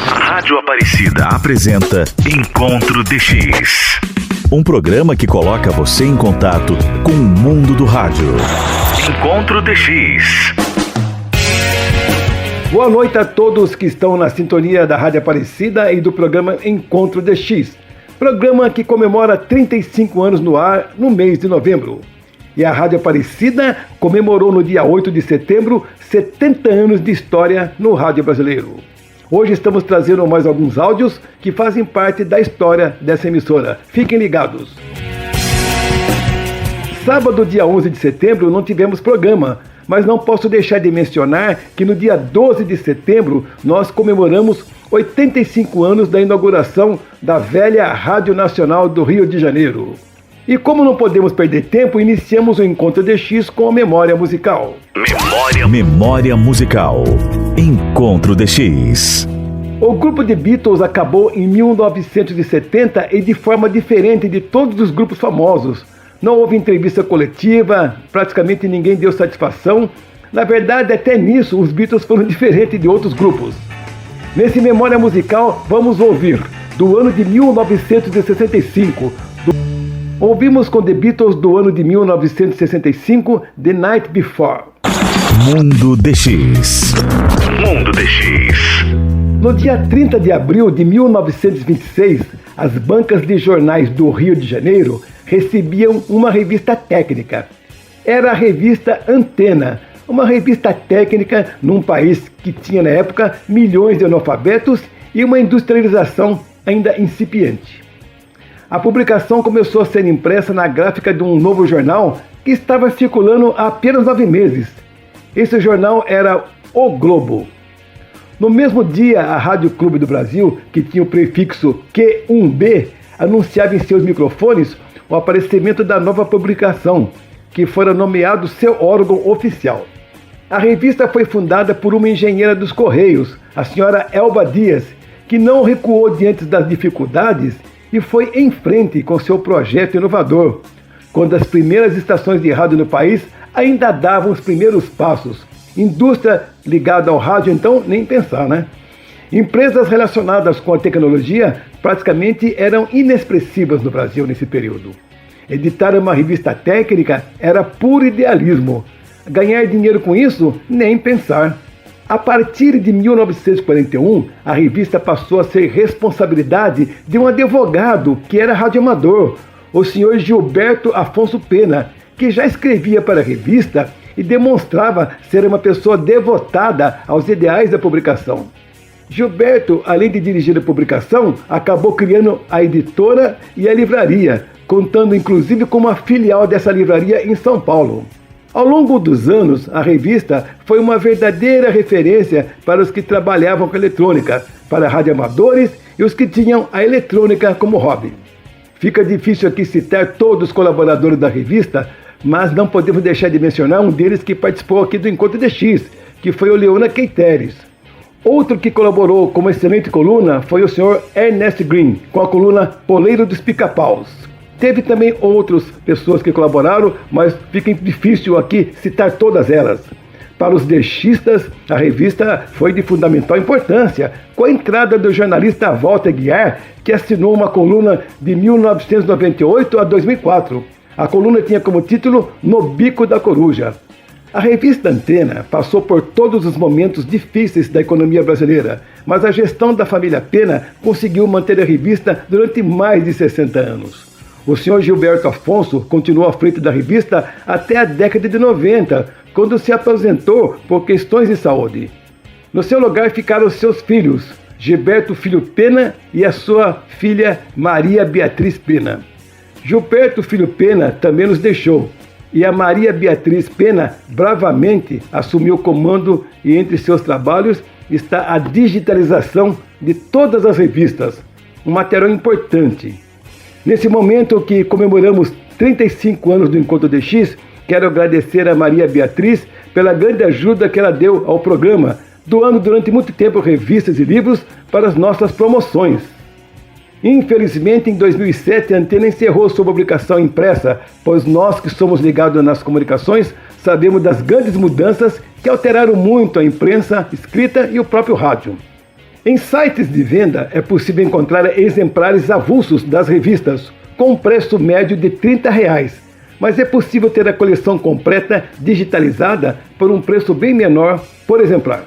Rádio Aparecida apresenta Encontro DX. Um programa que coloca você em contato com o mundo do rádio. Encontro DX. Boa noite a todos que estão na sintonia da Rádio Aparecida e do programa Encontro DX. Programa que comemora 35 anos no ar no mês de novembro. E a Rádio Aparecida comemorou no dia 8 de setembro 70 anos de história no rádio brasileiro. Hoje estamos trazendo mais alguns áudios que fazem parte da história dessa emissora. Fiquem ligados. Sábado, dia 11 de setembro, não tivemos programa, mas não posso deixar de mencionar que no dia 12 de setembro nós comemoramos 85 anos da inauguração da velha Rádio Nacional do Rio de Janeiro. E como não podemos perder tempo, iniciamos o Encontro DX com a memória musical. Memória musical. Encontro DX. O grupo de Beatles acabou em 1970 e de forma diferente de todos os grupos famosos. Não houve entrevista coletiva, praticamente ninguém deu satisfação. Na verdade, até nisso, os Beatles foram diferentes de outros grupos. Nesse Memória Musical, vamos ouvir, do ano de 1965, ouvimos com The Beatles do ano de 1965, The Night Before. Mundo DX. No dia 30 de abril de 1926, as bancas de jornais do Rio de Janeiro recebiam uma revista técnica. Era a revista Antena, uma revista técnica num país que tinha na época milhões de analfabetos e uma industrialização ainda incipiente. A publicação começou a ser impressa na gráfica de um novo jornal que estava circulando há apenas 9 meses. Esse jornal era O Globo. No mesmo dia, a Rádio Clube do Brasil, que tinha o prefixo Q1B, anunciava em seus microfones o aparecimento da nova publicação, que fora nomeado seu órgão oficial. A revista foi fundada por uma engenheira dos Correios, a senhora Elba Dias, que não recuou diante das dificuldades e foi em frente com seu projeto inovador, quando as primeiras estações de rádio no país ainda davam os primeiros passos. Indústria ligada ao rádio, então, nem pensar, né? Empresas relacionadas com a tecnologia praticamente eram inexpressivas no Brasil nesse período. Editar uma revista técnica era puro idealismo. Ganhar dinheiro com isso, nem pensar. A partir de 1941, a revista passou a ser responsabilidade de um advogado que era radioamador, o senhor Gilberto Afonso Pena, que já escrevia para a revista e demonstrava ser uma pessoa devotada aos ideais da publicação. Gilberto, além de dirigir a publicação, acabou criando a editora e a livraria, contando inclusive com uma filial dessa livraria em São Paulo. Ao longo dos anos, a revista foi uma verdadeira referência para os que trabalhavam com eletrônica, para radioamadores e os que tinham a eletrônica como hobby. Fica difícil aqui citar todos os colaboradores da revista, mas não podemos deixar de mencionar um deles que participou aqui do Encontro DX, que foi o Leona Queiteres. Outro que colaborou com uma excelente coluna foi o senhor Ernest Green, com a coluna Poleiro dos Pica-Paus. Teve também outras pessoas que colaboraram, mas fica difícil aqui citar todas elas. Para os DXistas, a revista foi de fundamental importância, com a entrada do jornalista Walter Guiar, que assinou uma coluna de 1998 a 2004. A coluna tinha como título No Bico da Coruja. A revista Antena passou por todos os momentos difíceis da economia brasileira, mas a gestão da família Pena conseguiu manter a revista durante mais de 60 anos. O senhor Gilberto Afonso continuou à frente da revista até a década de 90, quando se aposentou por questões de saúde. No seu lugar ficaram seus filhos, Gilberto Filho Pena e a sua filha Maria Beatriz Pena. Gilberto Filho Pena também nos deixou, e a Maria Beatriz Pena bravamente assumiu o comando, e entre seus trabalhos está a digitalização de todas as revistas, um material importante. Nesse momento que comemoramos 35 anos do Encontro DX, quero agradecer a Maria Beatriz pela grande ajuda que ela deu ao programa, doando durante muito tempo revistas e livros para as nossas promoções. Infelizmente, em 2007, a Antena encerrou sua publicação impressa, pois nós que somos ligados nas comunicações sabemos das grandes mudanças que alteraram muito a imprensa escrita e o próprio rádio. Em sites de venda é possível encontrar exemplares avulsos das revistas, com um preço médio de R$ 30, mas é possível ter a coleção completa digitalizada por um preço bem menor por exemplar.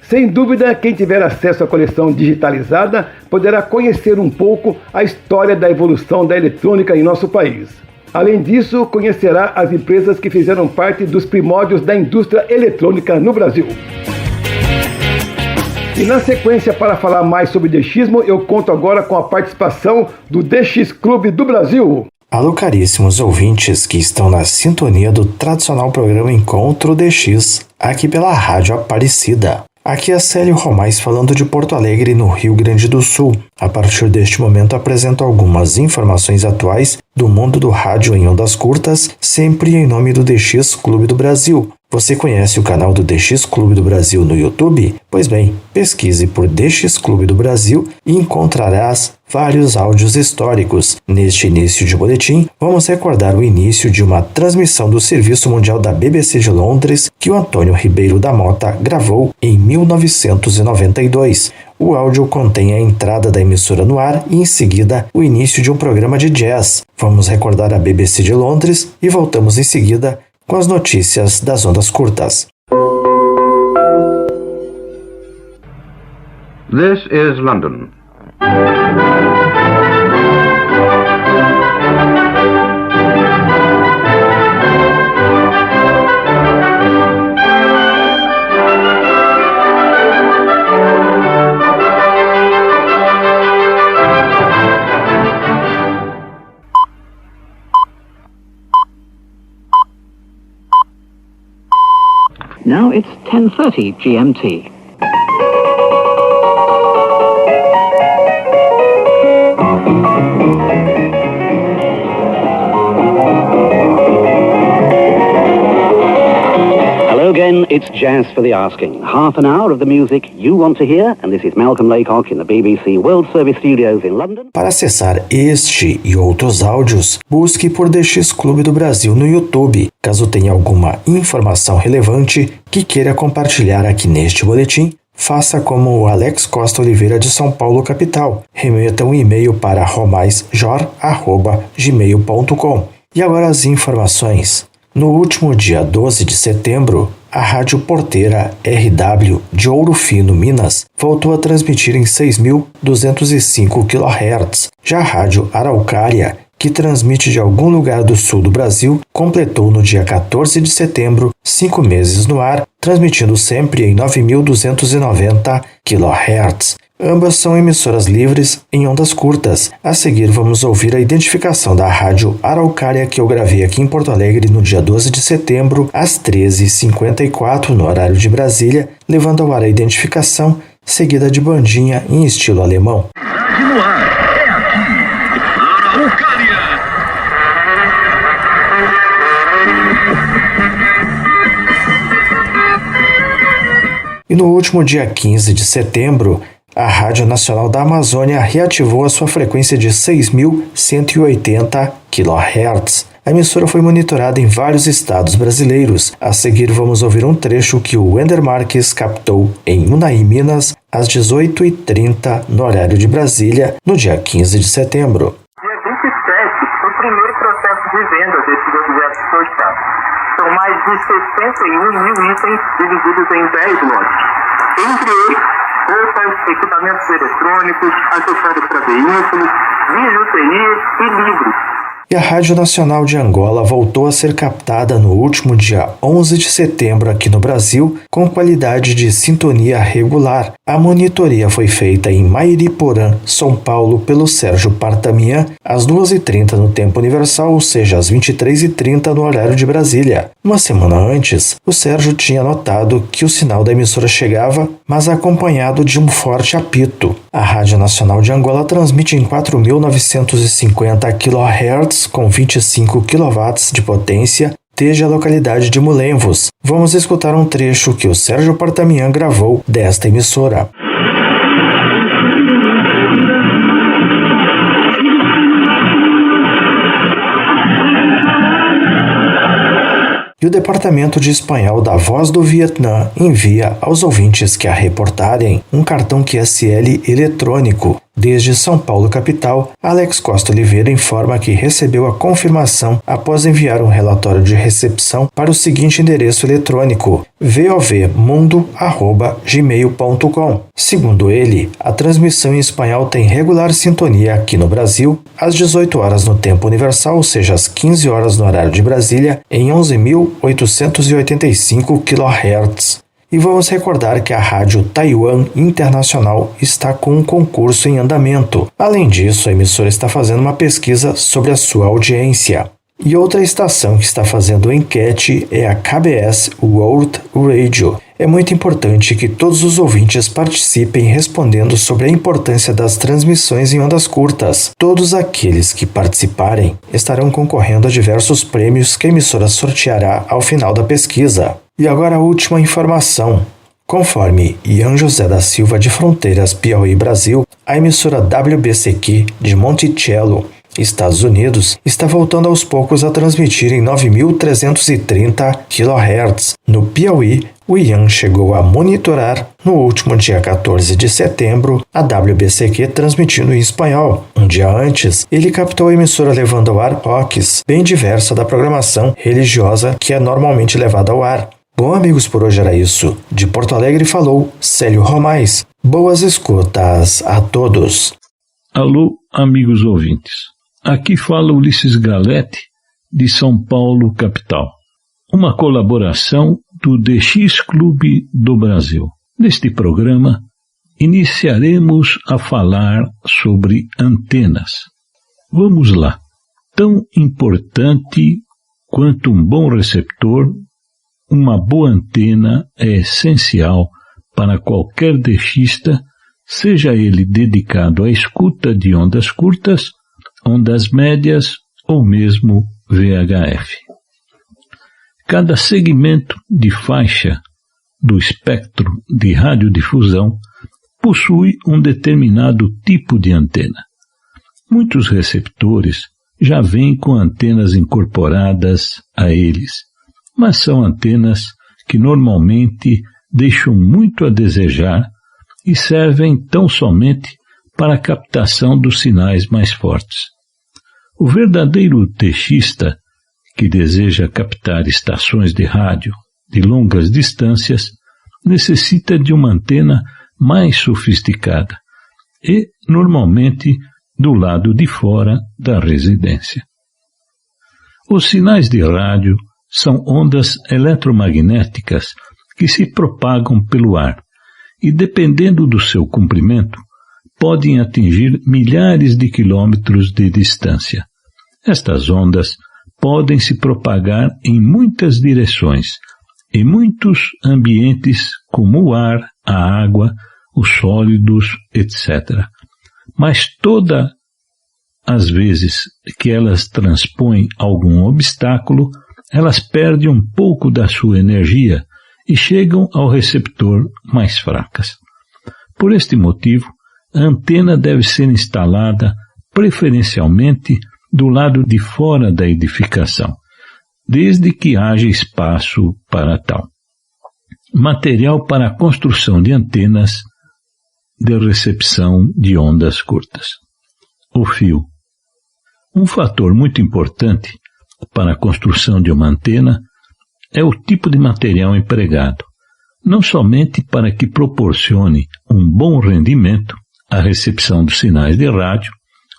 Sem dúvida, quem tiver acesso à coleção digitalizada poderá conhecer um pouco a história da evolução da eletrônica em nosso país. Além disso, conhecerá as empresas que fizeram parte dos primórdios da indústria eletrônica no Brasil. E na sequência, para falar mais sobre DXismo, eu conto agora com a participação do DX Clube do Brasil. Alô, caríssimos ouvintes que estão na sintonia do tradicional programa Encontro DX, aqui pela Rádio Aparecida. Aqui é Célio Romais falando de Porto Alegre, no Rio Grande do Sul. A partir deste momento apresento algumas informações atuais do mundo do rádio em ondas curtas, sempre em nome do DX Clube do Brasil. Você conhece o canal do DX Clube do Brasil no YouTube? Pois bem, pesquise por DX Clube do Brasil e encontrarás vários áudios históricos. Neste início de boletim, vamos recordar o início de uma transmissão do Serviço Mundial da BBC de Londres que o Antônio Ribeiro da Mota gravou em 1992. O áudio contém a entrada da emissora no ar e, em seguida, o início de um programa de jazz. Vamos recordar a BBC de Londres e voltamos em seguida com as notícias das ondas curtas. This is London. Now it's 10:30 GMT. Hello again, it's Jazz for the Asking. Half an hour of the music you want to hear, and this is Malcolm Laycock in the BBC World Service Studios in London. Para acessar este e outros áudios, busque por DX Clube do Brasil no YouTube. Caso tenha alguma informação relevante que queira compartilhar aqui neste boletim, faça como o Alex Costa Oliveira de São Paulo, capital. Remeta um e-mail para romaisjor@gmail.com. E agora as informações. No último dia 12 de setembro, a Rádio Porteira RW de Ouro Fino, Minas, voltou a transmitir em 6.205 kHz. Já a Rádio Araucária, que transmite de algum lugar do sul do Brasil, completou no dia 14 de setembro 5 meses no ar, transmitindo sempre em 9.290 kHz. Ambas são emissoras livres em ondas curtas. A seguir vamos ouvir a identificação da Rádio Araucária que eu gravei aqui em Porto Alegre no dia 12 de setembro, às 13h54 no horário de Brasília, levando ao ar a identificação, seguida de bandinha em estilo alemão. No ar, é aqui, Araucária. E no último dia 15 de setembro, a Rádio Nacional da Amazônia reativou a sua frequência de 6.180 kHz. A emissora foi monitorada em vários estados brasileiros. A seguir vamos ouvir um trecho que o Wender Marques captou em Unai, Minas, às 18h30 no horário de Brasília, no dia 15 de setembro. Dia 27 foi o primeiro processo de venda desses objetos sorteados. São mais de 61 mil itens divididos em 10 lotes. Entre eles, roupas, equipamentos eletrônicos, acessórios para veículos, bijuterias e livros. E a Rádio Nacional de Angola voltou a ser captada no último dia 11 de setembro aqui no Brasil, com qualidade de sintonia regular. A monitoria foi feita em Mairiporã, São Paulo, pelo Sérgio Partamian, às 2h30 no tempo universal, ou seja, às 23h30 no horário de Brasília. Uma semana antes, o Sérgio tinha notado que o sinal da emissora chegava, mas acompanhado de um forte apito. A Rádio Nacional de Angola transmite em 4.950 kHz, com 25 kW de potência, desde a localidade de Mulenvos. Vamos escutar um trecho que o Sérgio Partamian gravou desta emissora. e o Departamento de Espanhol da Voz do Vietnã envia aos ouvintes que a reportarem um cartão QSL eletrônico. Desde São Paulo, capital, Alex Costa Oliveira informa que recebeu a confirmação após enviar um relatório de recepção para o seguinte endereço eletrônico: vovmundo@gmail.com. Segundo ele, a transmissão em espanhol tem regular sintonia aqui no Brasil, às 18 horas no tempo universal, ou seja, às 15 horas no horário de Brasília, em 11.885 kHz. E vamos recordar que a Rádio Taiwan Internacional está com um concurso em andamento. Além disso, a emissora está fazendo uma pesquisa sobre a sua audiência. E outra estação que está fazendo enquete é a KBS World Radio. É muito importante que todos os ouvintes participem respondendo sobre a importância das transmissões em ondas curtas. Todos aqueles que participarem estarão concorrendo a diversos prêmios que a emissora sorteará ao final da pesquisa. E agora a última informação. Conforme Ian José da Silva de Fronteiras, Piauí, Brasil, a emissora WBCQ de Monticello, Estados Unidos, está voltando aos poucos a transmitir em 9.330 kHz. No Piauí, o Ian chegou a monitorar, no último dia 14 de setembro, a WBCQ transmitindo em espanhol. Um dia antes, ele captou a emissora levando ao ar rocks, bem diversa da programação religiosa que é normalmente levada ao ar. Bom, amigos, por hoje era isso. De Porto Alegre falou Célio Romais. Boas escutas a todos. Alô, amigos ouvintes. Aqui fala Ulisses Galete, de São Paulo, capital. Uma colaboração do DX Clube do Brasil. Neste programa, iniciaremos a falar sobre antenas. Vamos lá. Tão importante quanto um bom receptor, uma boa antena é essencial para qualquer DXista, seja ele dedicado à escuta de ondas curtas, ondas médias ou mesmo VHF. Cada segmento de faixa do espectro de radiodifusão possui um determinado tipo de antena. Muitos receptores já vêm com antenas incorporadas a eles, mas são antenas que normalmente deixam muito a desejar e servem tão somente para a captação dos sinais mais fortes. O verdadeiro DXista, que deseja captar estações de rádio de longas distâncias, necessita de uma antena mais sofisticada e, normalmente, do lado de fora da residência. Os sinais de rádio são ondas eletromagnéticas que se propagam pelo ar e, dependendo do seu comprimento, podem atingir milhares de quilômetros de distância. Estas ondas podem se propagar em muitas direções, em muitos ambientes como o ar, a água, os sólidos, etc. Mas todas as vezes que elas transpõem algum obstáculo, elas perdem um pouco da sua energia e chegam ao receptor mais fracas. Por este motivo, a antena deve ser instalada preferencialmente do lado de fora da edificação, desde que haja espaço para tal. Material para a construção de antenas de recepção de ondas curtas. O fio. Um fator muito importante para a construção de uma antena é o tipo de material empregado, não somente para que proporcione um bom rendimento à recepção dos sinais de rádio,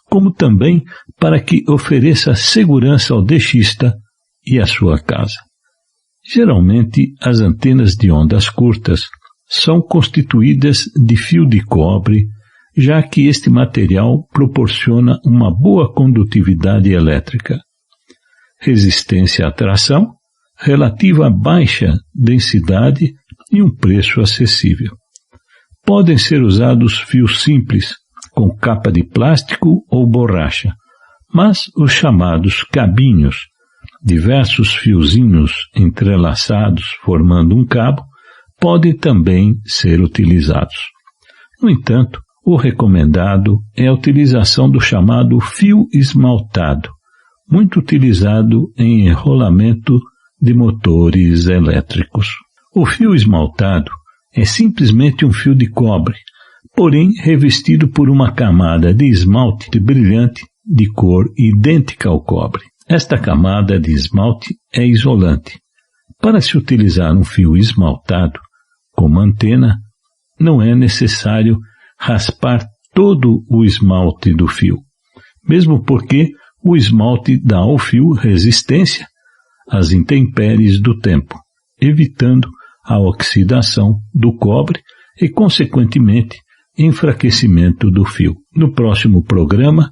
como também para que ofereça segurança ao DXista e à sua casa. Geralmente, as antenas de ondas curtas são constituídas de fio de cobre, já que este material proporciona uma boa condutividade elétrica, resistência à tração, relativa a baixa densidade e um preço acessível. Podem ser usados fios simples, com capa de plástico ou borracha, mas os chamados cabinhos, diversos fiozinhos entrelaçados formando um cabo, podem também ser utilizados. No entanto, o recomendado é a utilização do chamado fio esmaltado, muito utilizado em enrolamento de motores elétricos. O fio esmaltado é simplesmente um fio de cobre, porém revestido por uma camada de esmalte brilhante de cor idêntica ao cobre. Esta camada de esmalte é isolante. Para se utilizar um fio esmaltado como antena, não é necessário raspar todo o esmalte do fio, mesmo porque o esmalte dá ao fio resistência às intempéries do tempo, evitando a oxidação do cobre e, consequentemente, enfraquecimento do fio. No próximo programa,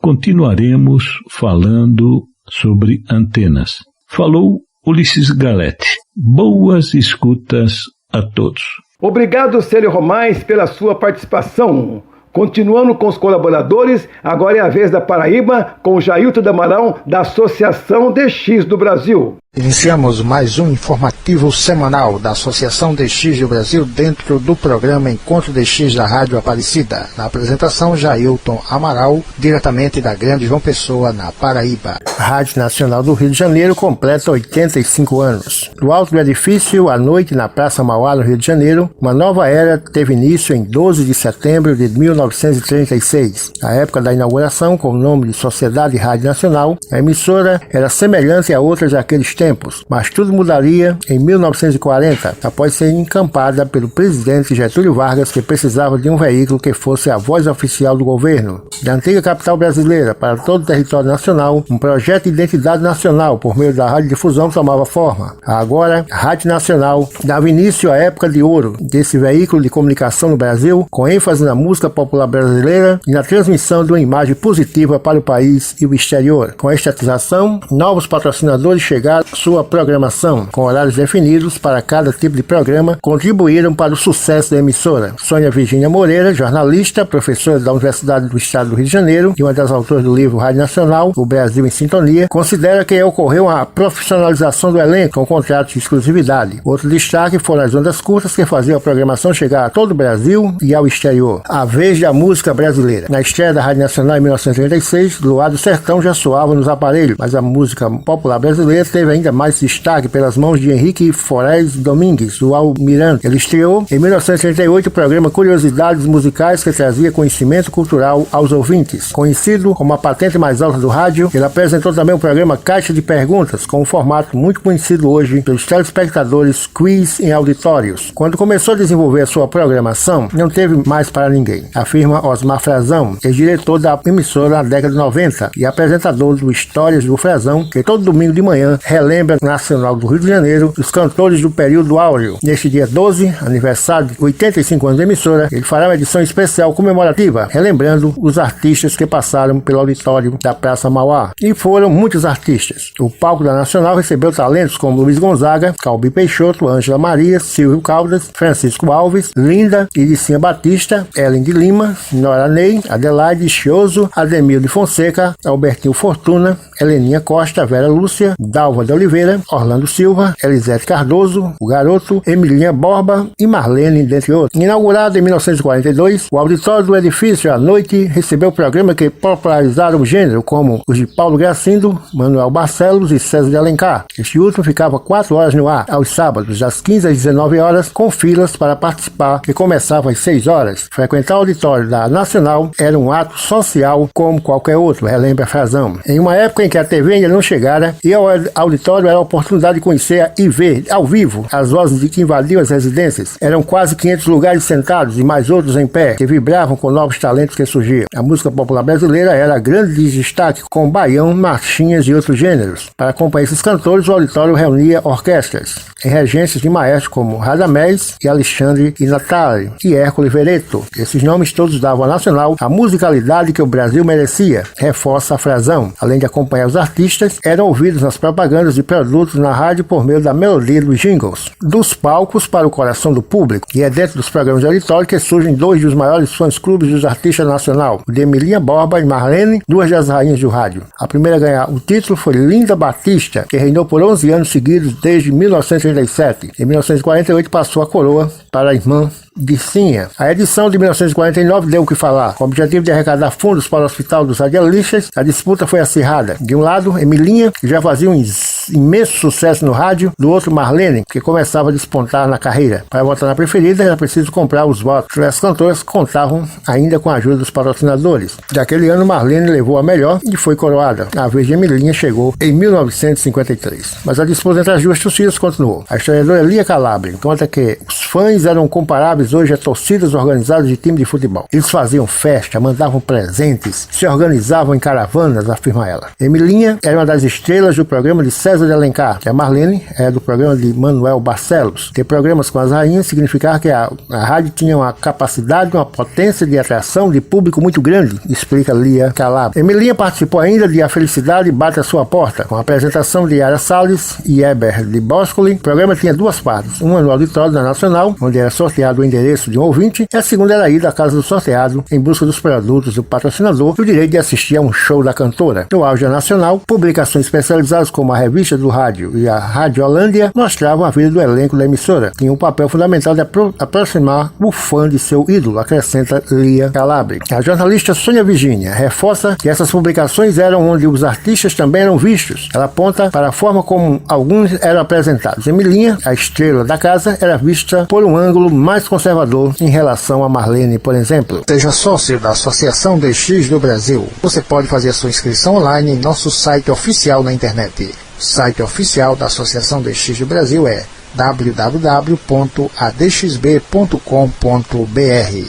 continuaremos falando sobre antenas. Falou Ulisses Galete. Boas escutas a todos. Obrigado, Célio Romais, pela sua participação. Continuando com os colaboradores, agora é a vez da Paraíba, com o Jailton Damarão, da Associação DX do Brasil. Iniciamos mais um informativo semanal da Associação DX do Brasil dentro do programa Encontro DX da Rádio Aparecida. Na apresentação, Jailton Amaral, diretamente da Grande João Pessoa, na Paraíba. A Rádio Nacional do Rio de Janeiro completa 85 anos. Do alto do edifício, à noite, na Praça Mauá, no Rio de Janeiro, uma nova era teve início em 12 de setembro de 1936. Na época da inauguração, com o nome de Sociedade Rádio Nacional, a emissora era semelhante a outras daqueles tempos, mas tudo mudaria em 1940, após ser encampada pelo presidente Getúlio Vargas, que precisava de um veículo que fosse a voz oficial do governo. Da antiga capital brasileira para todo o território nacional, um projeto de identidade nacional por meio da radiodifusão tomava forma. Agora, a Rádio Nacional dava início à época de ouro desse veículo de comunicação no Brasil, com ênfase na música popular brasileira e na transmissão de uma imagem positiva para o país e o exterior. Com a estatização, novos patrocinadores chegaram. Sua programação, com horários definidos para cada tipo de programa, contribuíram para o sucesso da emissora. Sônia Virgínia Moreira, jornalista, professora da Universidade do Estado do Rio de Janeiro e uma das autoras do livro Rádio Nacional, O Brasil em Sintonia, considera que ocorreu a profissionalização do elenco com contratos de exclusividade. Outro destaque foram as ondas curtas que faziam a programação chegar a todo o Brasil e ao exterior. A vez da música brasileira. Na estreia da Rádio Nacional em 1936, Luar do Sertão já soava nos aparelhos, mas a música popular brasileira teve ainda mais destaque pelas mãos de Henrique Forés Domingues, do Almirante. Ele estreou em 1938 o programa Curiosidades Musicais, que trazia conhecimento cultural aos ouvintes. Conhecido como a patente mais alta do rádio, ele apresentou também o programa Caixa de Perguntas, com um formato muito conhecido hoje pelos telespectadores, quiz em auditórios. Quando começou a desenvolver a sua programação, não teve mais para ninguém, afirma Osmar Frazão, ex-diretor da emissora na década de 90 e apresentador do Histórias do Frazão, que todo domingo de manhã relembra Nacional do Rio de Janeiro, os cantores do período áureo. Neste dia 12, aniversário de 85 anos da emissora, ele fará uma edição especial comemorativa, relembrando os artistas que passaram pelo auditório da Praça Mauá. E foram muitos artistas. O palco da Nacional recebeu talentos como Luiz Gonzaga, Calbi Peixoto, Ângela Maria, Silvio Caldas, Francisco Alves, Linda, Iricinha Batista, Ellen de Lima, Nora Ney, Adelaide Chioso, Ademir de Fonseca, Albertinho Fortuna, Heleninha Costa, Vera Lúcia, Dalva de Oliveira, Orlando Silva, Elisete Cardoso, o Garoto, Emilinha Borba e Marlene, dentre outros. Inaugurado em 1942, o auditório do edifício à noite recebeu programa que popularizaram o gênero, como os de Paulo Gracindo, Manuel Barcelos e César de Alencar. Este último ficava 4 horas no ar, aos sábados, das 15 às 19 horas, com filas para participar, que começava às 6 horas. Frequentar o auditório da Nacional era um ato social como qualquer outro, relembra Frazão. Em uma época em que a TV ainda não chegara, e ao auditório era a oportunidade de conhecer e ver, ao vivo, as vozes de que invadiam as residências. Eram quase 500 lugares sentados e mais outros em pé, que vibravam com novos talentos que surgiam. A música popular brasileira era grande destaque, com baião, marchinhas e outros gêneros. Para acompanhar esses cantores, o auditório reunia orquestras, em regências de maestros como Radamés e Alexandre e Natali e Hércules Vereto. Esses nomes todos davam à Nacional a musicalidade que o Brasil merecia, reforça a Frazão. Além de acompanhar os artistas, eram ouvidos nas propagandas de produtos na rádio por meio da melodia dos jingles, dos palcos para o coração do público. E é dentro dos programas de auditório que surgem 2 dos maiores fãs-clubes dos artistas nacional, o de Emilinha Borba e Marlene, 2 das rainhas do rádio. A primeira a ganhar o título foi Linda Batista, que reinou por 11 anos seguidos desde 1937. Em 1948 passou a coroa para a irmã Dircinha. A edição de 1949 deu o que falar. Com o objetivo de arrecadar fundos para o Hospital dos Radialistas, a disputa foi acirrada. De um lado, Emilinha, que já fazia uns imenso sucesso no rádio, do outro Marlene, que começava a despontar na carreira. Para votar na preferida, era preciso comprar os votos. As cantoras contavam ainda com a ajuda dos patrocinadores. Daquele ano, Marlene levou a melhor e foi coroada. A vez de Emilinha chegou em 1953. Mas a disputa entre as duas torcidas continuou. A historiadora Lia Calabria conta que os fãs eram comparáveis hoje a torcidas organizadas de time de futebol. Eles faziam festa, mandavam presentes, se organizavam em caravanas, afirma ela. Emilinha era uma das estrelas do programa de César de Alencar. A Marlene é do programa de Manuel Barcelos. Ter programas com as rainhas significava que a rádio tinha uma capacidade, uma potência de atração de público muito grande, explica Lia Calabria. Emilinha participou ainda de A Felicidade Bate à Sua Porta, com a apresentação de Ara Salles e Heber de Boscoli. O programa tinha duas partes, uma no auditório da Nacional, onde era sorteado o endereço de um ouvinte, e a segunda era ir à casa do sorteado em busca dos produtos do patrocinador e o direito de assistir a um show da cantora. No auge nacional, publicações especializadas como a Revista do Rádio e a Rádio Holândia mostravam a vida do elenco da emissora. Tinha um papel fundamental de aproximar o fã de seu ídolo, acrescenta Lia Calabria. A jornalista Sônia Virgínia reforça que essas publicações eram onde os artistas também eram vistos. Ela aponta para a forma como alguns eram apresentados. Emilinha, a estrela da casa, era vista por um ângulo mais conservador em relação a Marlene, por exemplo. Seja sócio da Associação DX do Brasil. Você pode fazer a sua inscrição online em nosso site oficial na internet. O site oficial da Associação DX do Brasil é www.adxb.com.br.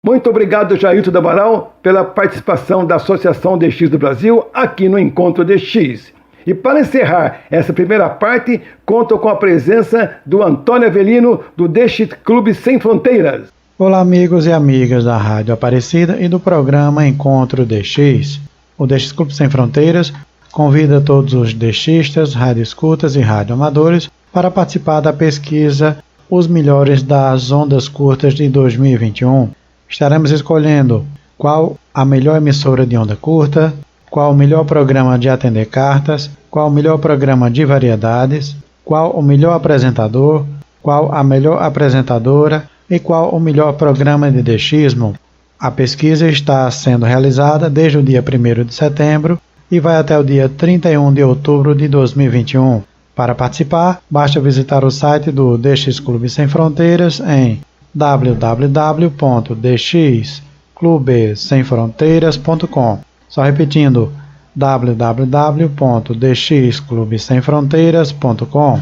Muito obrigado, Jailton Amaral, pela participação da Associação DX do Brasil aqui no Encontro DX. E para encerrar essa primeira parte, conto com a presença do Antônio Avelino, do DX Clube Sem Fronteiras. Olá, amigos e amigas da Rádio Aparecida e do programa Encontro DX. O DX Clube Sem Fronteiras convida todos os DXistas, radioescutas e radioamadores para participar da pesquisa Os Melhores das Ondas Curtas de 2021. Estaremos escolhendo qual a melhor emissora de onda curta, qual o melhor programa de atender cartas, qual o melhor programa de variedades, qual o melhor apresentador, qual a melhor apresentadora e qual o melhor programa de DXismo. A pesquisa está sendo realizada desde o dia 1º de setembro e vai até o dia 31 de outubro de 2021. Para participar, basta visitar o site do DX Clube Sem Fronteiras em www.dxclubesemfronteiras.com. Só repetindo, www.dxclubesemfronteiras.com.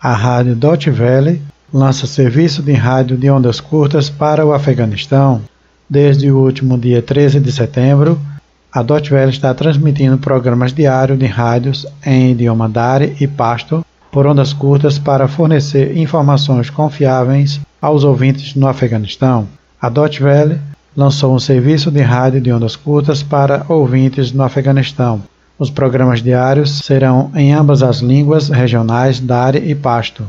A Rádio Deutsche Welle lança serviço de rádio de ondas curtas para o Afeganistão. Desde o último dia 13 de setembro, a Deutsche Welle está transmitindo programas diários de rádios em idioma Dari e Pashto por ondas curtas para fornecer informações confiáveis aos ouvintes no Afeganistão. A Deutsche Welle lançou um serviço de rádio de ondas curtas para ouvintes no Afeganistão. Os programas diários serão em ambas as línguas regionais Dari e Pashto.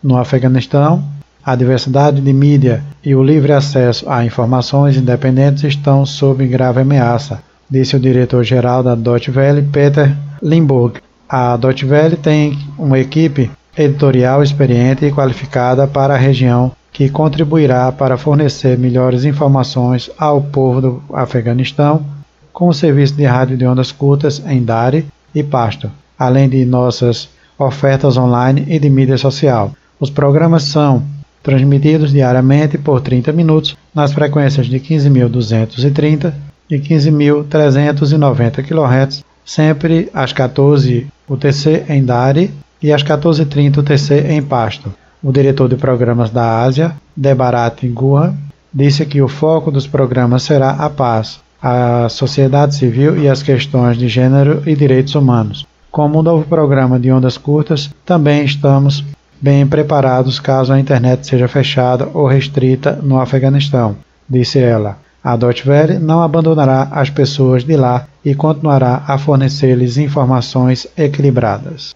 No Afeganistão, a diversidade de mídia e o livre acesso a informações independentes estão sob grave ameaça, disse o diretor-geral da Deutsche Welle, Peter Limburg. A Deutsche Welle tem uma equipe editorial experiente e qualificada para a região que contribuirá para fornecer melhores informações ao povo do Afeganistão com o serviço de rádio de ondas curtas em Dari e Pashto, além de nossas ofertas online e de mídia social. Os programas são transmitidos diariamente por 30 minutos nas frequências de 15.230 e 15.390 kHz, sempre às 14 UTC em Dari e às 14h30 UTC em Pashto. O diretor de programas da Ásia, Debarat Guha, disse que o foco dos programas será a paz, a sociedade civil e as questões de gênero e direitos humanos. Como um novo programa de ondas curtas, também estamos bem preparados caso a internet seja fechada ou restrita no Afeganistão, disse ela. A Deutsche Welle não abandonará as pessoas de lá e continuará a fornecer-lhes informações equilibradas.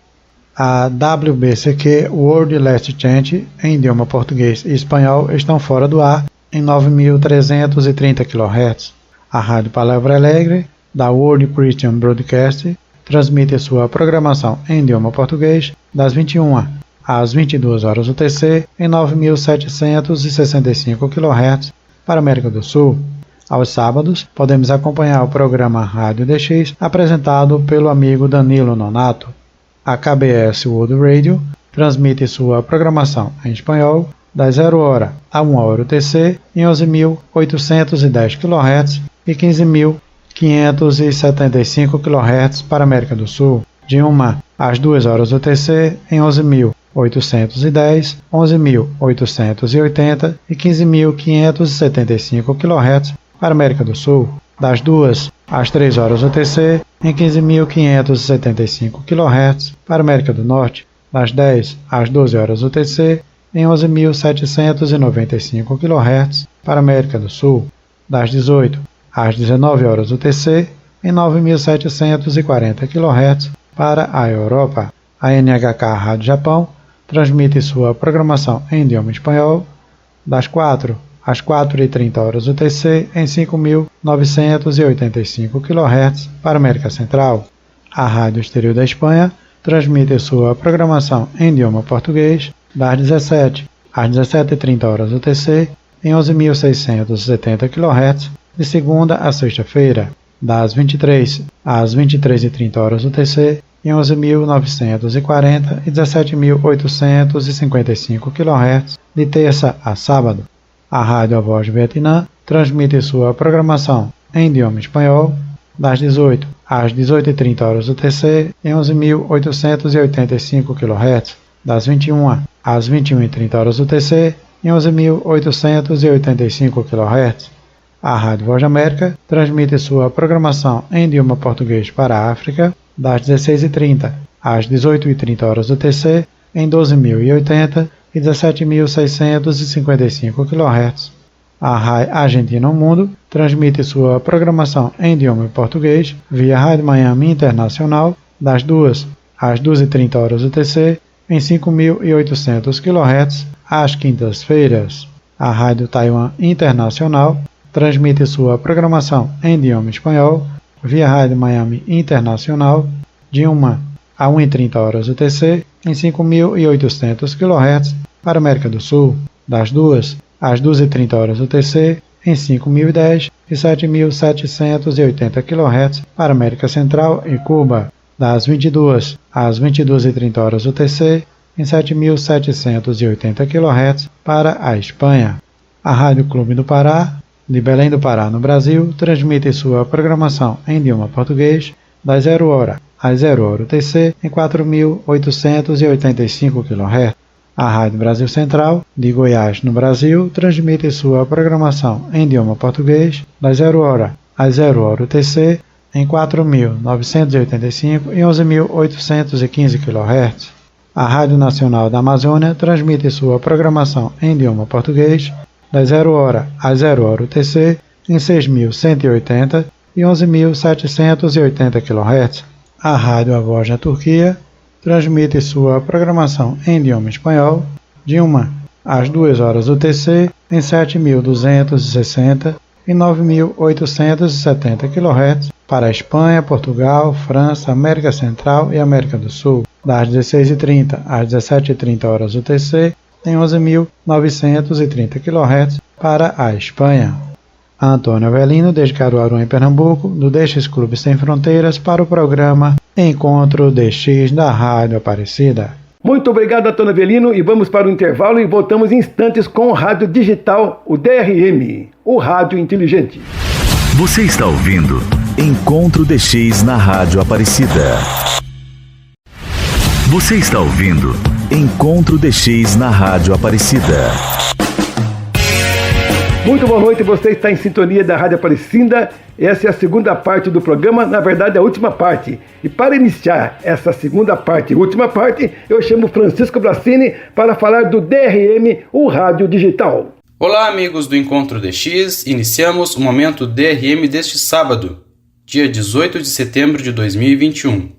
A WBCQ World Last Chance, em idioma português e espanhol, estão fora do ar em 9.330 kHz. A Rádio Palavra Alegre, da World Christian Broadcast, transmite sua programação em idioma português das 21 às 22 horas UTC em 9.765 kHz para a América do Sul. Aos sábados, podemos acompanhar o programa Rádio DX, apresentado pelo amigo Danilo Nonato. a KBS World Radio transmite sua programação em espanhol das 0h a 1h UTC em 11.810 kHz e 15.575 kHz para a América do Sul, de 1 às 2h UTC em 11.810, 11.880 e 15.575 kHz para a América do Sul, das 2 às 3h UTC em 15.575 kHz para a América do Norte, das 10 às 12h UTC em 11.795 kHz para a América do Sul, das 18 às 19h UTC em 9.740 kHz para a Europa. A NHK Rádio Japão transmite sua programação em idioma espanhol das 4 às 4h30 UTC em 5.985 kHz para a América Central. A Rádio Exterior da Espanha transmite sua programação em idioma português das 17 às 17h30 UTC em 11.670 kHz de segunda a sexta-feira, das 23 às 23h30 UTC em 11.940 e 17.855 kHz de terça a sábado. A Rádio A Voz do Vietnã transmite sua programação em idioma espanhol das 18 às 18h30 UTC em 11.885 kHz, das 21 às 21h30 UTC em 11.885 kHz. A Rádio Voz da América transmite sua programação em idioma português para a África das 16h30 às 18h30 UTC em 12.080 e 17.655 kHz. A RAI Argentina ao Mundo transmite sua programação em idioma português via Rádio Miami Internacional das 2 às 12h30 UTC em 5.800 kHz às quintas-feiras. A Rádio Taiwan Internacional transmite sua programação em idioma espanhol via Rádio Miami Internacional de 1 a 1h30 UTC em 5.800 kHz para a América do Sul, das 2 às 12h30 UTC em 5.010 e 7.780 kHz para a América Central e Cuba, das 22 às 22h30 UTC em 7.780 kHz para a Espanha. A Rádio Clube do Pará, de Belém do Pará, no Brasil, transmite sua programação em idioma português das 0h às 0h UTC em 4.885 kHz. A Rádio Brasil Central, de Goiás, no Brasil, transmite sua programação em idioma português das 0h às 0h UTC em 4.985 e 11.815 kHz. A Rádio Nacional da Amazônia transmite sua programação em idioma português das 0h às 0h UTC em 6.180 e 11.780 kHz. A Rádio A Voz da Turquia transmite sua programação em idioma espanhol de 1 às 2h UTC em 7.260 e 9.870 kHz para a Espanha, Portugal, França, América Central e América do Sul, das 16h30 às 17h30 UTC em 11.930 kHz para a Espanha. Antônio Avelino, desde Caruaru, em Pernambuco, do DX Clube Sem Fronteiras, para o programa Encontro DX da Rádio Aparecida. Muito obrigado, Antônio Avelino, e vamos para o intervalo e voltamos em instantes com o rádio digital, o DRM, o rádio inteligente. Você está ouvindo Encontro DX na Rádio Aparecida. Você está ouvindo Encontro DX na Rádio Aparecida. Muito boa noite, você está em sintonia da Rádio Aparecida. Essa é a segunda parte do programa, na verdade a última parte. E para iniciar essa segunda parte e última parte, eu chamo Francisco Bracini para falar do DRM, o rádio digital. Olá, amigos do Encontro DX, iniciamos o momento DRM deste sábado, dia 18 de setembro de 2021.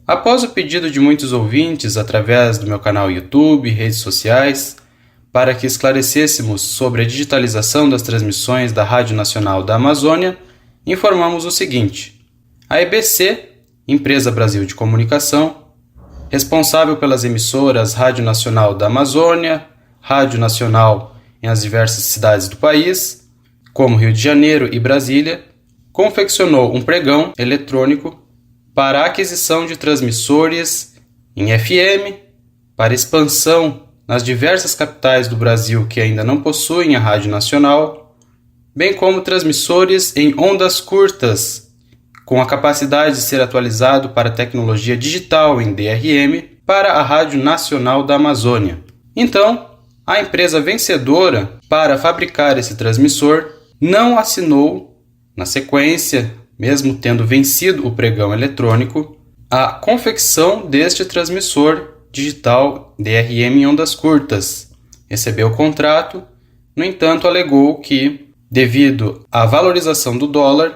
Após o pedido de muitos ouvintes através do meu canal YouTube e redes sociais, para que esclarecêssemos sobre a digitalização das transmissões da Rádio Nacional da Amazônia, informamos o seguinte: a EBC, Empresa Brasil de Comunicação, responsável pelas emissoras Rádio Nacional da Amazônia, Rádio Nacional em as diversas cidades do país, como Rio de Janeiro e Brasília, confeccionou um pregão eletrônico para a aquisição de transmissores em FM, para expansão nas diversas capitais do Brasil que ainda não possuem a Rádio Nacional, bem como transmissores em ondas curtas, com a capacidade de ser atualizado para tecnologia digital em DRM para a Rádio Nacional da Amazônia. Então, a empresa vencedora para fabricar esse transmissor não assinou, na sequência, mesmo tendo vencido o pregão eletrônico, a confecção deste transmissor digital DRM em ondas curtas. Recebeu o contrato, no entanto, alegou que, devido à valorização do dólar,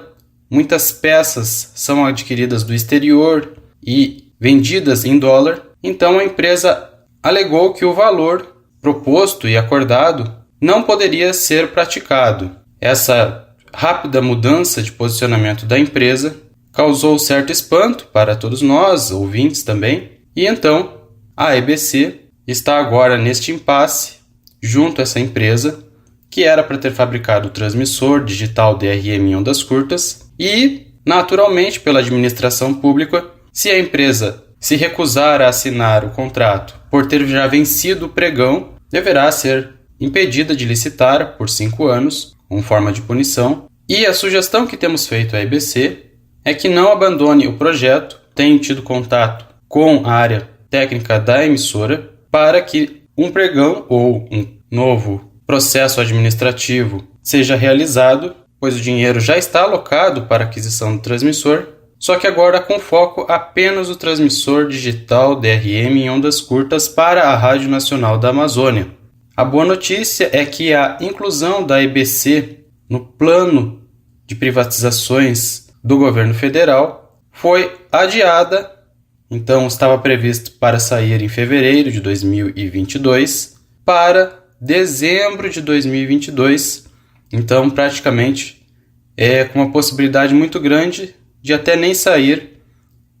muitas peças são adquiridas do exterior e vendidas em dólar, então a empresa alegou que o valor proposto e acordado não poderia ser praticado. Essa rápida mudança de posicionamento da empresa causou certo espanto para todos nós, ouvintes também, e então a EBC está agora neste impasse junto a essa empresa que era para ter fabricado o transmissor digital DRM em ondas curtas e, naturalmente, pela administração pública, se a empresa se recusar a assinar o contrato por ter já vencido o pregão, deverá ser impedida de licitar por 5 anos, como forma de punição. E a sugestão que temos feito à EBC é que não abandone o projeto, tenha tido contato com a área técnica da emissora para que um pregão ou um novo processo administrativo seja realizado, pois o dinheiro já está alocado para a aquisição do transmissor, só que agora com foco apenas no transmissor digital DRM em ondas curtas para a Rádio Nacional da Amazônia. A boa notícia é que a inclusão da EBC no plano de privatizações do governo federal foi adiada, então estava previsto para sair em fevereiro de 2022 para dezembro de 2022, então praticamente com uma possibilidade muito grande de até nem sair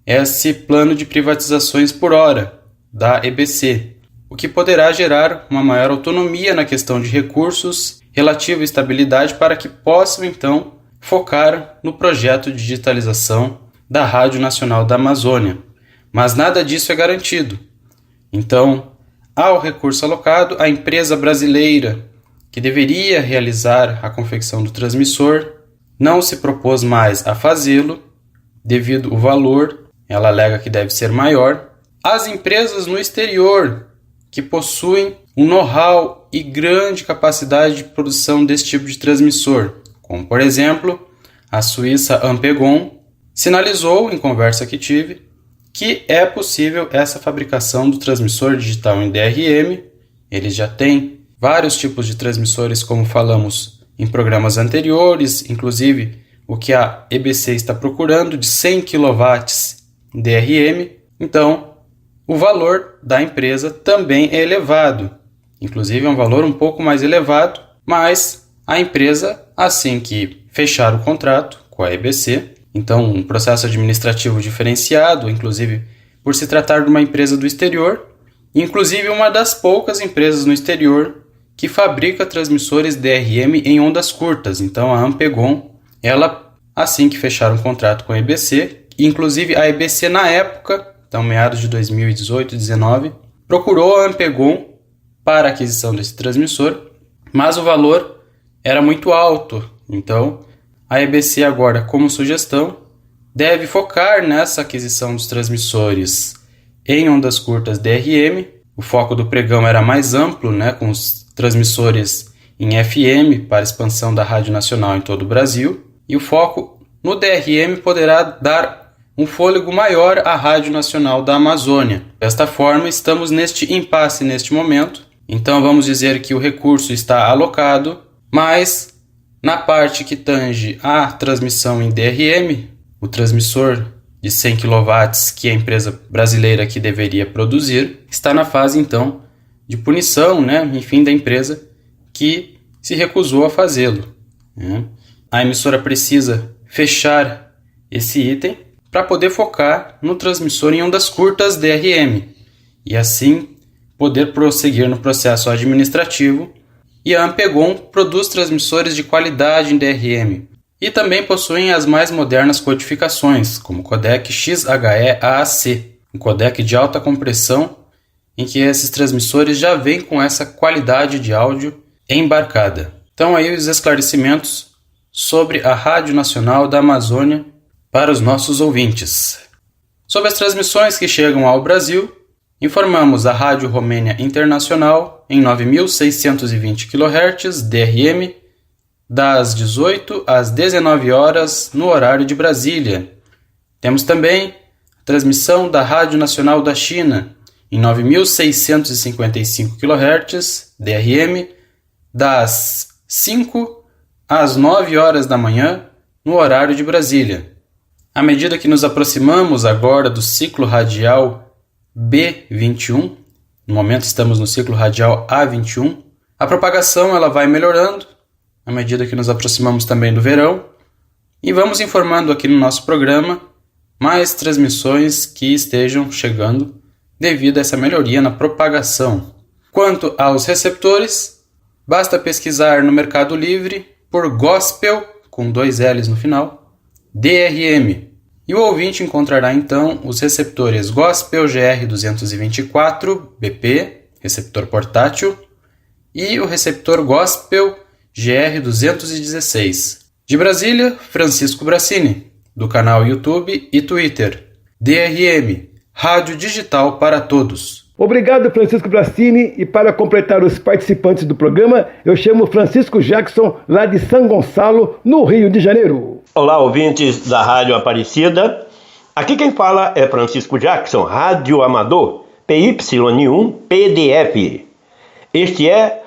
esse plano de privatizações por hora da EBC, o que poderá gerar uma maior autonomia na questão de recursos, relativa estabilidade para que possam então focar no projeto de digitalização da Rádio Nacional da Amazônia. Mas nada disso é garantido. Então, ao recurso alocado, a empresa brasileira que deveria realizar a confecção do transmissor não se propôs mais a fazê-lo, devido ao valor, ela alega que deve ser maior. As empresas no exterior que possuem um know-how e grande capacidade de produção desse tipo de transmissor, como por exemplo a suíça Ampegon, sinalizou em conversa que tive que é possível essa fabricação do transmissor digital em DRM. Eles já têm vários tipos de transmissores, como falamos em programas anteriores, inclusive o que a EBC está procurando de 100 kW DRM. Então, o valor da empresa também é elevado, inclusive é um valor um pouco mais elevado, mas a empresa, assim que fechar o contrato com a EBC, então um processo administrativo diferenciado, inclusive por se tratar de uma empresa do exterior, inclusive uma das poucas empresas no exterior que fabrica transmissores DRM em ondas curtas. Então a Ampegon, ela, assim que fechar um contrato com a EBC, inclusive a EBC na época, então meados de 2018 e 2019, procurou a Ampegon para a aquisição desse transmissor, mas o valor era muito alto. Então a EBC agora, como sugestão, deve focar nessa aquisição dos transmissores em ondas curtas DRM. O foco do pregão era mais amplo, com os transmissores em FM para expansão da Rádio Nacional em todo o Brasil. E o foco no DRM poderá dar um fôlego maior à Rádio Nacional da Amazônia. Desta forma, estamos neste impasse neste momento. Então vamos dizer que o recurso está alocado, mas na parte que tange a transmissão em DRM, o transmissor de 100 kW que a empresa brasileira aqui deveria produzir, está na fase então de punição, da empresa que se recusou a fazê-lo. A emissora precisa fechar esse item para poder focar no transmissor em ondas curtas DRM e assim poder prosseguir no processo administrativo. E a Ampegon produz transmissores de qualidade em DRM e também possuem as mais modernas codificações, como o codec XHE-AAC. um codec de alta compressão, em que esses transmissores já vêm com essa qualidade de áudio embarcada. Então aí os esclarecimentos sobre a Rádio Nacional da Amazônia para os nossos ouvintes. Sobre as transmissões que chegam ao Brasil, informamos a Rádio Romênia Internacional em 9.620 kHz DRM, das 18 às 19 horas no horário de Brasília. Temos também a transmissão da Rádio Nacional da China em 9.655 kHz DRM, das 5 às 9 horas da manhã no horário de Brasília. À medida que nos aproximamos agora do ciclo radial B21, no momento estamos no ciclo radial A21, a propagação ela vai melhorando à medida que nos aproximamos também do verão, e vamos informando aqui no nosso programa mais transmissões que estejam chegando devido a essa melhoria na propagação. Quanto aos receptores, basta pesquisar no Mercado Livre por Gospel, com 2 L's no final, DRM, e o ouvinte encontrará então os receptores Gospel GR224 BP, receptor portátil, e o receptor Gospel GR216. De Brasília, Francisco Brassini, do canal YouTube e Twitter, DRM, Rádio Digital para Todos. Obrigado, Francisco Brassini, e para completar os participantes do programa, eu chamo Francisco Jackson, lá de São Gonçalo, no Rio de Janeiro. Olá, ouvintes da Rádio Aparecida. Aqui quem fala é Francisco Jackson, rádio amador, PY1 PDF. Este é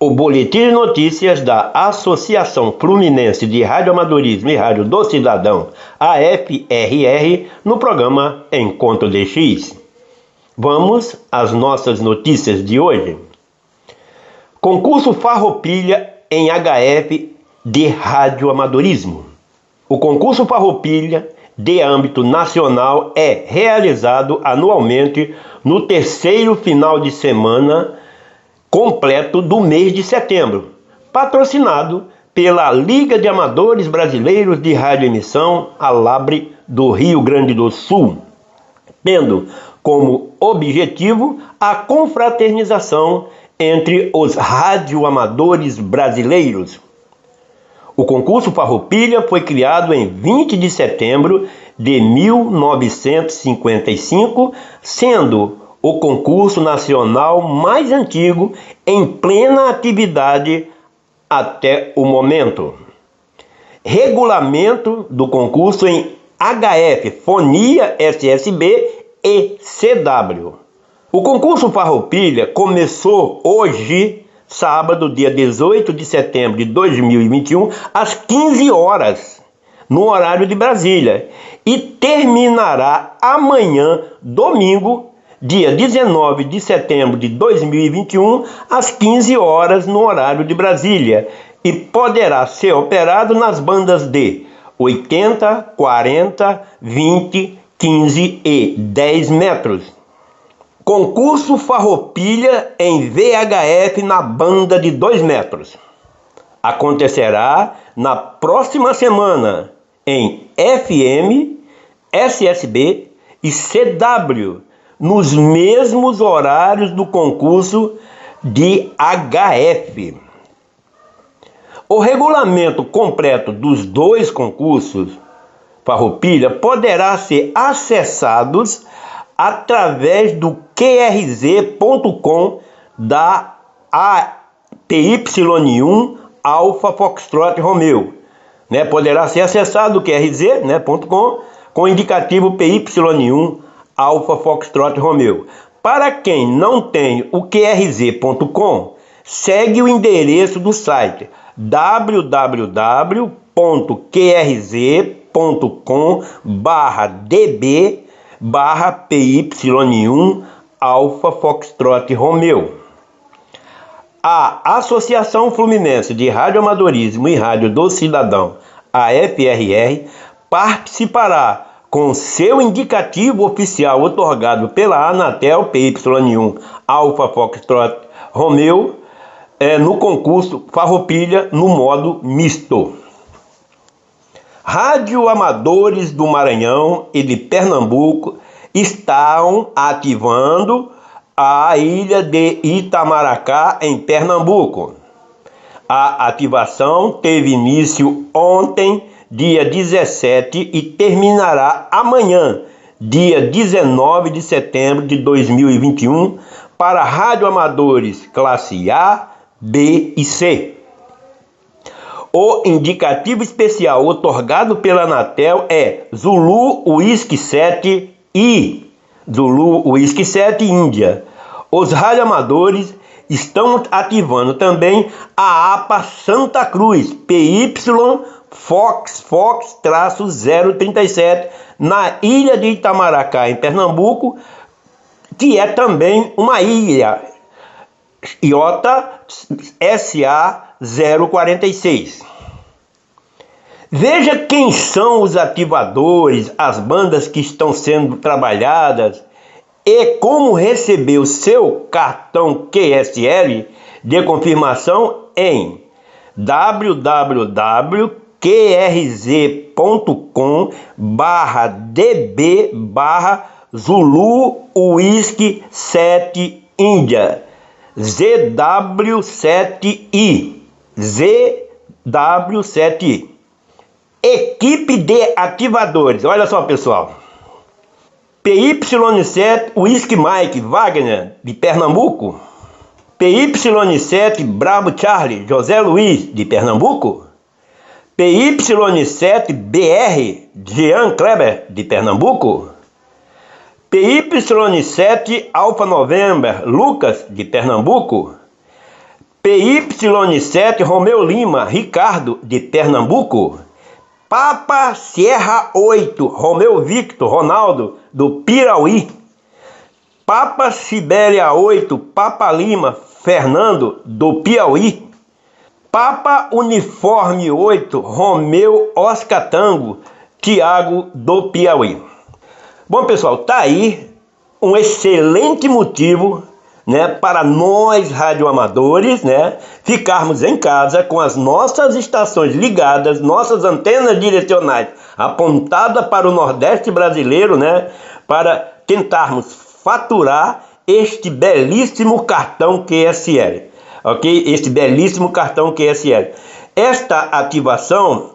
o Boletim de Notícias da Associação Fluminense de Radioamadorismo e Rádio do Cidadão, AFRR, no programa Encontro DX. Vamos às nossas notícias de hoje. Concurso Farroupilha em HF de radioamadorismo. O concurso Farroupilha de âmbito nacional é realizado anualmente no terceiro final de semana completo do mês de setembro, patrocinado pela Liga de Amadores Brasileiros de Radioemissão, ALABRE, do Rio Grande do Sul, tendo como objetivo a confraternização entre os radioamadores brasileiros. O concurso Farroupilha foi criado em 20 de setembro de 1955, sendo o concurso nacional mais antigo em plena atividade até o momento. Regulamento do concurso em HF, Fonia, SSB e CW. O concurso Farroupilha começou hoje, sábado, dia 18 de setembro de 2021, às 15 horas, no horário de Brasília, e terminará amanhã, domingo, dia 19 de setembro de 2021, às 15 horas, no horário de Brasília, e poderá ser operado nas bandas de 80, 40, 20, 15 e 10 metros. Concurso Farroupilha em VHF na banda de 2 metros. Acontecerá na próxima semana em FM, SSB e CW, nos mesmos horários do concurso de HF. O regulamento completo dos dois concursos Farroupilha poderá ser acessados através do qrz.com da PY1 Alpha Foxtrot Romeo. Poderá ser acessado o qrz.com com o indicativo PY1 Alpha Foxtrot Romeo. Para quem não tem o qrz.com, segue o endereço do site www.qrz.com/db/PY1 Alpha Foxtrot Romeo. A Associação Fluminense de Radioamadorismo e Rádio do Cidadão, AFRR, participará com seu indicativo oficial otorgado pela Anatel PY1 Alpha Foxtrot Romeo no concurso Farroupilha no modo misto. Radioamadores do Maranhão e de Pernambuco estão ativando a ilha de Itamaracá, em Pernambuco. A ativação teve início ontem, dia 17, e terminará amanhã, dia 19 de setembro de 2021, para radioamadores classe A, B e C. O indicativo especial otorgado pela Anatel é Zulu Whisky 7 I, Zulu Whisky 7 Índia. Os radioamadores estão ativando também a APA Santa Cruz, PY Fox-037, na ilha de Itamaracá, em Pernambuco, que é também uma ilha, IOTA SA 046. Veja quem são os ativadores, as bandas que estão sendo trabalhadas e como receber o seu cartão QSL de confirmação em www.qrz.com/db/Zulu Whisky 7 Índia, ZW7I, ZW7I. Equipe de ativadores, olha só, pessoal. PY7 Whisky Mike Wagner, de Pernambuco. PY7 Bravo Charlie José Luiz, de Pernambuco. PY7 BR Jean Kleber, de Pernambuco. PY7 Alpha November Lucas, de Pernambuco. PY7 Romeu Lima Ricardo, de Pernambuco. Papa Sierra 8 Romeu Victor Ronaldo, do Piauí. Papa Sibéria 8 Papa Lima Fernando, do Piauí. Papa Uniforme 8 Romeu Oscar Tango Tiago, do Piauí. Bom, pessoal, tá aí um excelente motivo, né, para nós radioamadores, né, ficarmos em casa com as nossas estações ligadas, nossas antenas direcionais apontadas para o Nordeste brasileiro, né, para tentarmos faturar este belíssimo cartão QSL, ok? Este belíssimo cartão QSL. Esta ativação,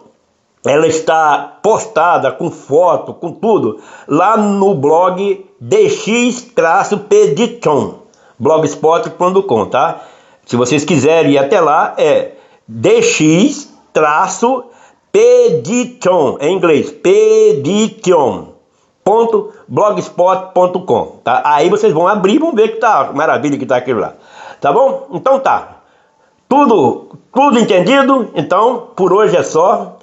ela está postada com foto, com tudo, lá no blog dx-pedition, blogspot.com, tá? Se vocês quiserem ir até lá, é dx-pedition, em inglês, pedition.blogspot.com, tá? Aí vocês vão abrir e vão ver que tá maravilha que tá aquilo lá, tá bom? Então tá, tudo entendido. Então, por hoje é só.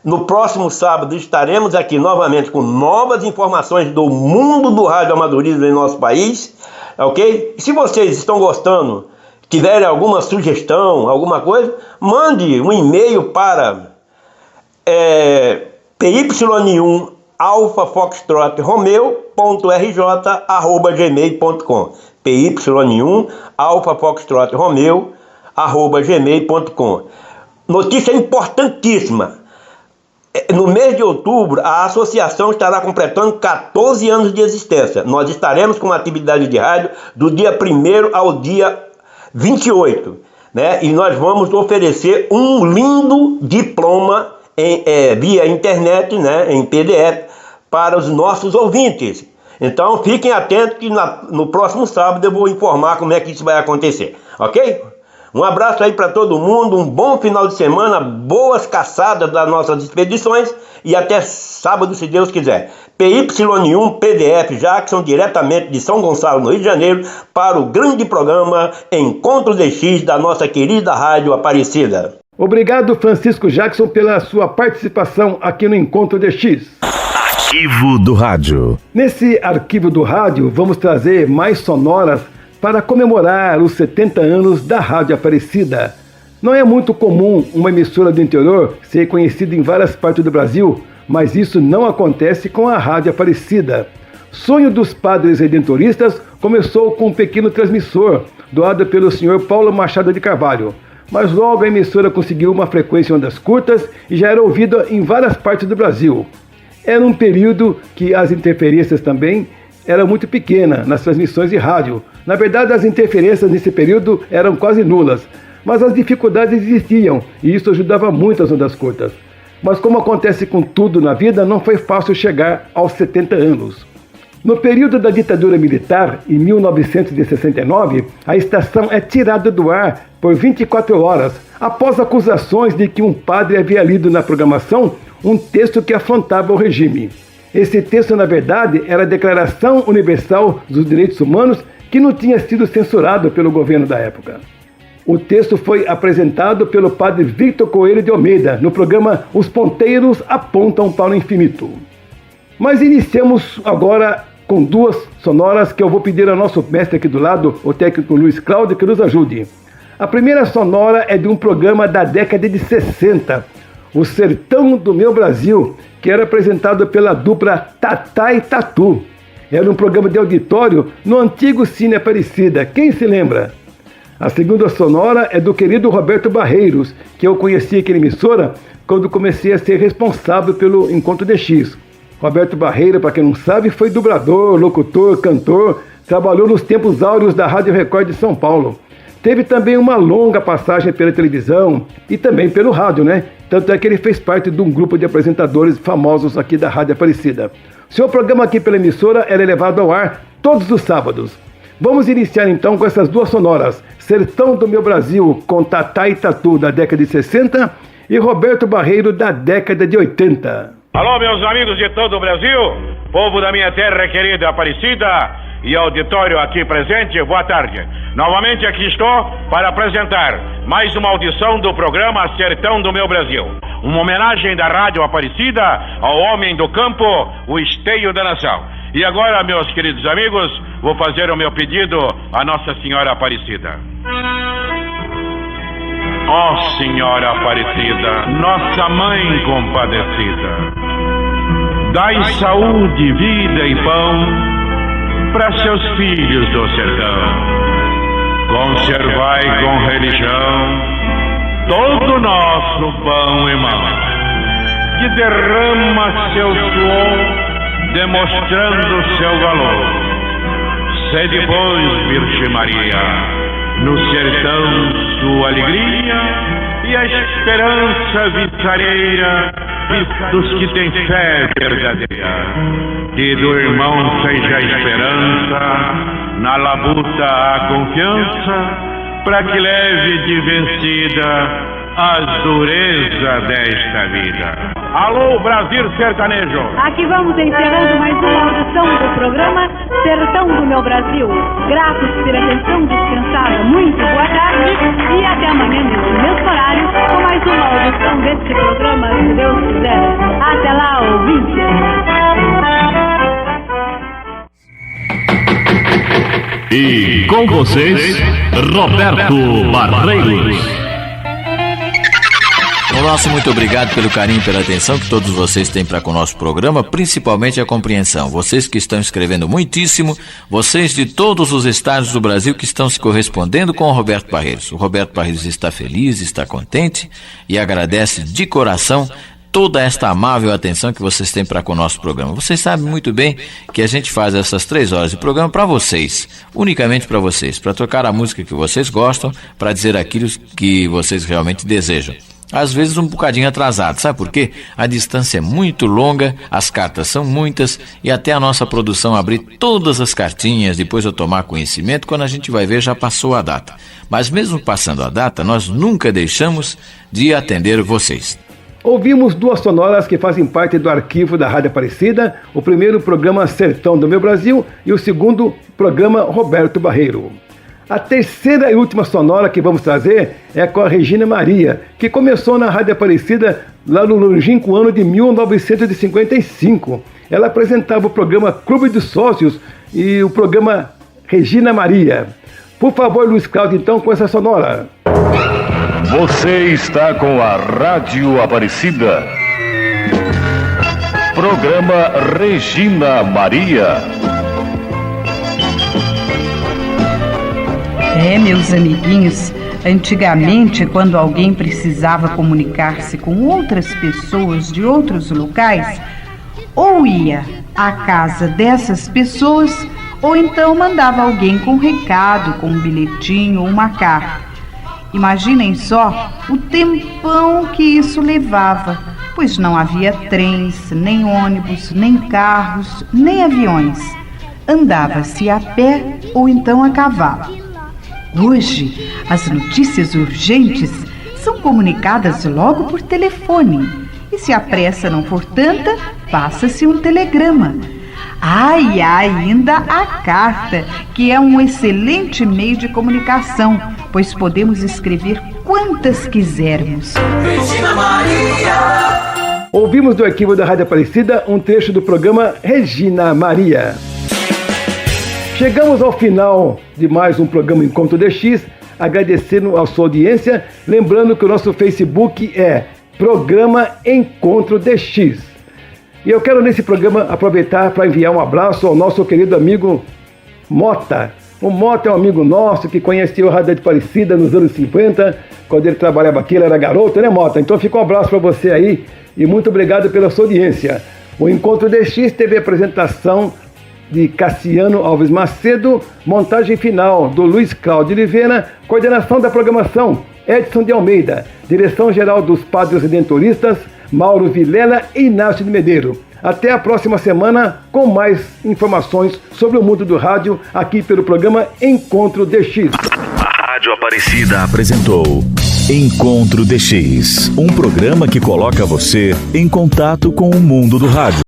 No próximo sábado estaremos aqui novamente com novas informações do mundo do radioamadorismo em nosso país, ok? E se vocês estão gostando, tiverem alguma sugestão, alguma coisa, mande um e-mail para PY1 Alpha Foxtrot Romeu.rj@gmail.com, PY1 Alpha Foxtrot Romeu@gmail.com. Notícia importantíssima. No mês de outubro, a associação estará completando 14 anos de existência. Nós estaremos com uma atividade de rádio do dia 1º ao dia 28, né? E nós vamos oferecer um lindo diploma via internet, né? Em PDF, para os nossos ouvintes. Então fiquem atentos que no próximo sábado eu vou informar como é que isso vai acontecer, ok? Um abraço aí para todo mundo, um bom final de semana, boas caçadas das nossas expedições e até sábado, se Deus quiser. PY1 PDF Jackson, diretamente de São Gonçalo, no Rio de Janeiro, para o grande programa Encontro DX da nossa querida Rádio Aparecida. Obrigado, Francisco Jackson, pela sua participação aqui no Encontro DX. Arquivo do Rádio. Nesse Arquivo do Rádio, vamos trazer mais sonoras para comemorar os 70 anos da Rádio Aparecida. Não é muito comum uma emissora do interior ser conhecida em várias partes do Brasil, mas isso não acontece com a Rádio Aparecida. Sonho dos Padres Redentoristas começou com um pequeno transmissor, doado pelo Sr. Paulo Machado de Carvalho, mas logo a emissora conseguiu uma frequência em ondas curtas e já era ouvida em várias partes do Brasil. Era um período que as interferências também era muito pequena nas transmissões de rádio. Na verdade, as interferências nesse período eram quase nulas, mas as dificuldades existiam e isso ajudava muito as ondas curtas. Mas como acontece com tudo na vida, não foi fácil chegar aos 70 anos. No período da ditadura militar, em 1969, a estação é tirada do ar por 24 horas, após acusações de que um padre havia lido na programação um texto que afrontava o regime. Esse texto, na verdade, era a Declaração Universal dos Direitos Humanos, que não tinha sido censurado pelo governo da época. O texto foi apresentado pelo padre Victor Coelho de Almeida, no programa Os Ponteiros Apontam para o Infinito. Mas iniciamos agora com duas sonoras que eu vou pedir ao nosso mestre aqui do lado, o técnico Luiz Cláudio, que nos ajude. A primeira sonora é de um programa da década de 60, O Sertão do Meu Brasil, que era apresentado pela dupla Tatá e Tatu. Era um programa de auditório no antigo Cine Aparecida, quem se lembra? A segunda sonora é do querido Roberto Barreiros, que eu conheci aqui na emissora quando comecei a ser responsável pelo Encontro DX. Roberto Barreiros, para quem não sabe, foi dublador, locutor, cantor, trabalhou nos tempos áureos da Rádio Record de São Paulo. Teve também uma longa passagem pela televisão e também pelo rádio, né? Tanto é que ele fez parte de um grupo de apresentadores famosos aqui da Rádio Aparecida. Seu programa aqui pela emissora era levado ao ar todos os sábados. Vamos iniciar então com essas duas sonoras, Sertão do Meu Brasil, com Tatá e Tatu da década de 60 e Roberto Barreiro da década de 80. Alô, meus amigos de todo o Brasil, povo da minha terra querida Aparecida e auditório aqui presente, boa tarde. Novamente aqui estou para apresentar mais uma audição do programa Sertão do Meu Brasil. Uma homenagem da Rádio Aparecida ao homem do campo, o esteio da nação. E agora, meus queridos amigos, vou fazer o meu pedido à Nossa Senhora Aparecida. Ó Senhora Aparecida, nossa Mãe compadecida, dai saúde, vida e pão para seus filhos do sertão. Conservai com religião todo o nosso pão e mão, que derrama seu suor, demonstrando seu valor. Sede, pois, Virgem Maria, no sertão sua alegria e a esperança viçareira dos que têm fé verdadeira. Que do irmão seja a esperança, na labuta a confiança, para que leve de vencida as durezas desta vida. Alô, Brasil Sertanejo! Aqui vamos encerrando mais uma audição do programa Sertão do Meu Brasil. Gratos pela atenção dispensada. Muito boa tarde e até amanhã nesse mesmo horário com mais uma audição deste programa, se Deus quiser. Até lá, ouvinte! E com vocês, Roberto Barreiros. Nosso muito obrigado pelo carinho e pela atenção que todos vocês têm para com o nosso programa, principalmente a compreensão. Vocês que estão escrevendo muitíssimo, vocês de todos os estados do Brasil que estão se correspondendo com o Roberto Barreiros. O Roberto Barreiros está feliz, está contente e agradece de coração toda esta amável atenção que vocês têm para com o nosso programa. Vocês sabem muito bem que a gente faz essas 3 horas de programa para vocês, unicamente para vocês, para tocar a música que vocês gostam, para dizer aquilo que vocês realmente desejam. Às vezes um bocadinho atrasado, sabe por quê? A distância é muito longa, as cartas são muitas e até a nossa produção abrir todas as cartinhas, depois eu tomar conhecimento, quando a gente vai ver já passou a data. Mas mesmo passando a data, nós nunca deixamos de atender vocês. Ouvimos 2 sonoras que fazem parte do arquivo da Rádio Aparecida, o primeiro programa Sertão do Meu Brasil e o segundo programa Roberto Barreiro. A terceira e última sonora que vamos trazer é com a Regina Maria, que começou na Rádio Aparecida lá no longínquo ano de 1955. Ela apresentava o programa Clube dos Sócios e o programa Regina Maria. Por favor, Luiz Cláudio, então, com essa sonora. Você está com a Rádio Aparecida. Programa Regina Maria. Meus amiguinhos, antigamente, quando alguém precisava comunicar-se com outras pessoas de outros locais, ou ia à casa dessas pessoas, ou então mandava alguém com recado, com um bilhetinho ou uma carta. Imaginem só o tempão que isso levava, pois não havia trens, nem ônibus, nem carros, nem aviões. Andava-se a pé ou então a cavalo. Hoje, as notícias urgentes são comunicadas logo por telefone. E se a pressa não for tanta, passa-se um telegrama. E ainda a carta, que é um excelente meio de comunicação, pois podemos escrever quantas quisermos. Regina Maria. Ouvimos do arquivo da Rádio Aparecida um trecho do programa Regina Maria. Chegamos ao final de mais um programa Encontro DX, agradecendo a sua audiência, lembrando que o nosso Facebook é Programa Encontro DX. E eu quero nesse programa aproveitar para enviar um abraço ao nosso querido amigo Mota. O Mota é um amigo nosso que conheceu a Rádio Aparecida nos anos 50, quando ele trabalhava aqui, ele era garoto, né, Mota? Então fica um abraço para você aí e muito obrigado pela sua audiência. O Encontro DX teve a apresentação de Cassiano Alves Macedo, montagem final do Luiz Cláudio Oliveira, coordenação da programação Edson de Almeida, direção-geral dos Padres Redentoristas, Mauro Vilela e Inácio de Medeiro. Até a próxima semana com mais informações sobre o mundo do rádio aqui pelo programa Encontro DX. A Rádio Aparecida apresentou Encontro DX, um programa que coloca você em contato com o mundo do rádio.